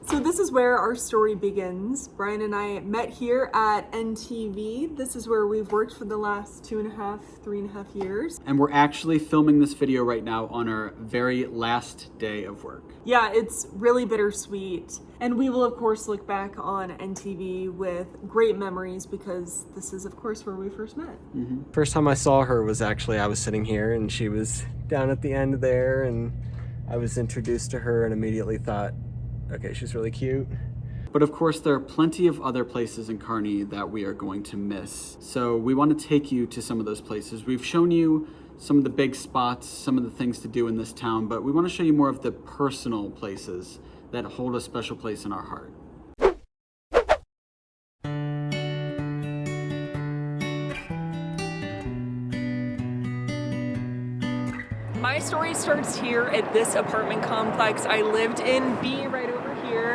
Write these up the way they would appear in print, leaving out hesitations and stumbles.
So this is where our story begins. Brian and I met here at NTV. This is where we've worked for the last 3.5 years. And we're actually filming this video right now on our very last day of work. Yeah, it's really bittersweet. And we will, of course, look back on NTV with great memories because this is, of course, where we first met. Mm-hmm. First time I saw her was actually, I was sitting here and she was down at the end there, and I was introduced to her and immediately thought, okay, she's really cute. But of course, there are plenty of other places in Kearney that we are going to miss. So we want to take you to some of those places. We've shown you some of the big spots, some of the things to do in this town, but we want to show you more of the personal places that hold a special place in our heart. My story starts here at this apartment complex. I lived in B right over here,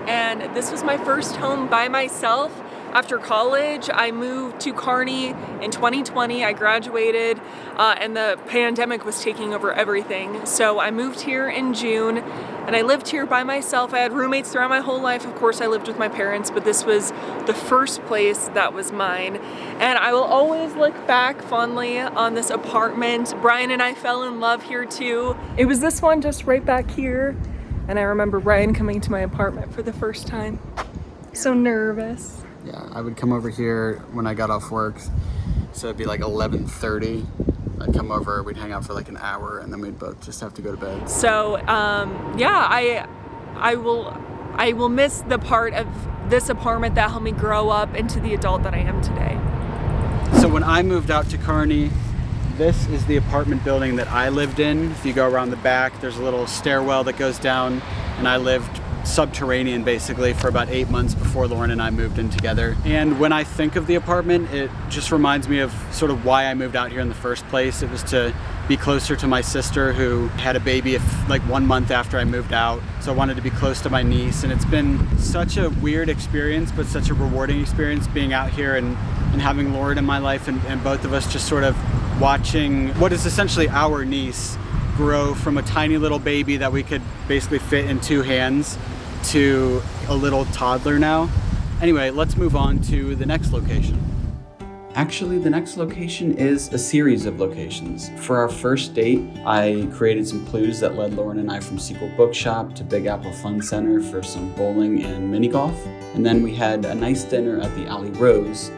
and this was my first home by myself. After college, I moved to Kearney in 2020. I graduated, and the pandemic was taking over everything. So I moved here in June, and I lived here by myself. I had roommates throughout my whole life. Of course, I lived with my parents, but this was the first place that was mine. And I will always look back fondly on this apartment. Brian and I fell in love here too. It was this one just right back here. And I remember Brian coming to my apartment for the first time. So nervous. Yeah, I would come over here when I got off work. So it'd be like 11:30. I'd come over, we'd hang out for like an hour, and then we'd both just have to go to bed. So yeah, I will miss the part of this apartment that helped me grow up into the adult that I am today. So when I moved out to Kearney, this is the apartment building that I lived in. If you go around the back, there's a little stairwell that goes down, and I lived subterranean basically for about 8 months before Lauren and I moved in together. And when I think of the apartment, it just reminds me of sort of why I moved out here in the first place. It was to be closer to my sister, who had a baby like 1 month after I moved out. So I wanted to be close to my niece, and it's been such a weird experience, but such a rewarding experience being out here and having Lauren in my life, and both of us just sort of watching what is essentially our niece grow from a tiny little baby that we could basically fit in 2 hands to a little toddler now. Anyway, let's move on to the next location. Actually, the next location is a series of locations. For our first date, I created some clues that led Lauren and I from Sequel Bookshop to Big Apple Fun Center for some bowling and mini golf. And then we had a nice dinner at the Alley Rose,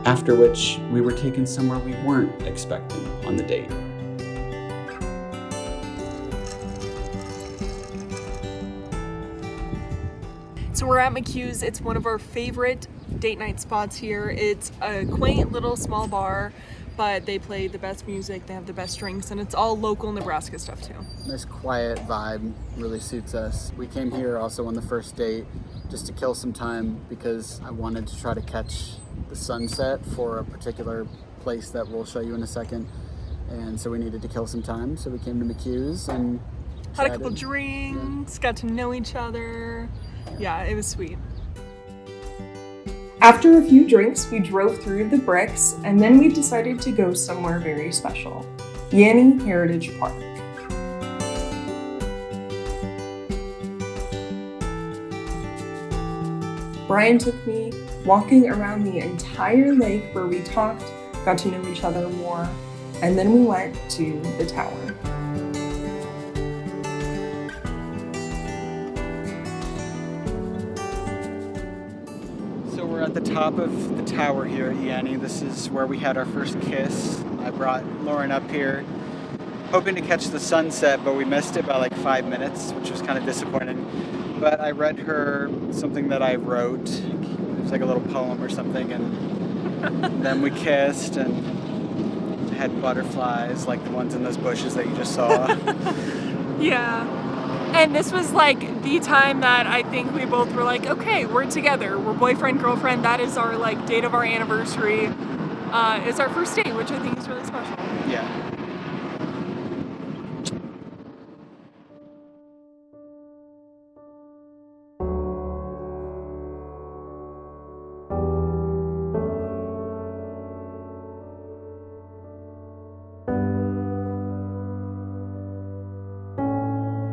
after which we were taken somewhere we weren't expecting on the date. So we're at McHugh's. It's one of our favorite date night spots here. It's a quaint little small bar, but they play the best music, they have the best drinks, and it's all local Nebraska stuff too. This quiet vibe really suits us. We came here also on the first date just to kill some time because I wanted to try to catch the sunset for a particular place that we'll show you in a second. And so we needed to kill some time, so we came to McHugh's and had a couple drinks, got to know each other. Yeah, it was sweet. After a few drinks, we drove through the bricks, and then we decided to go somewhere very special, Kearney Heritage Park. Brian took me walking around the entire lake where we talked, got to know each other more, and then we went to the tower. So we're at the top of the tower here at Kearney. This is where we had our first kiss. I brought Lauren up here hoping to catch the sunset, but we missed it by like 5 minutes, which was kind of disappointing. But I read her something that I wrote. It was like a little poem or something, and then we kissed and had butterflies like the ones in those bushes that you just saw. Yeah. And this was like the time that I think we both were like, okay, we're together. We're boyfriend, girlfriend. That is our like date of our anniversary. It's our first date, which I think is really special. Yeah.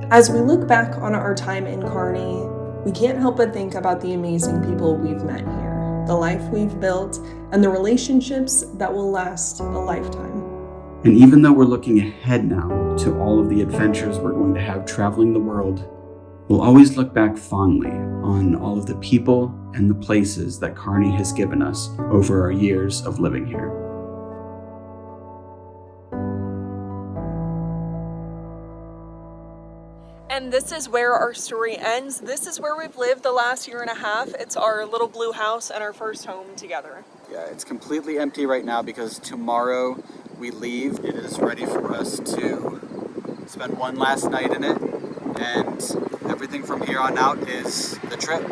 As we look back on our time in Kearney, we can't help but think about the amazing people we've met here, the life we've built, and the relationships that will last a lifetime. And even though we're looking ahead now to all of the adventures we're going to have traveling the world, we'll always look back fondly on all of the people and the places that Kearney has given us over our years of living here. And this is where our story ends. This is where we've lived the last year and a half. It's our little blue house and our first home together. Yeah, it's completely empty right now because tomorrow we leave. It is ready for us to spend one last night in it, and everything from here on out is the trip.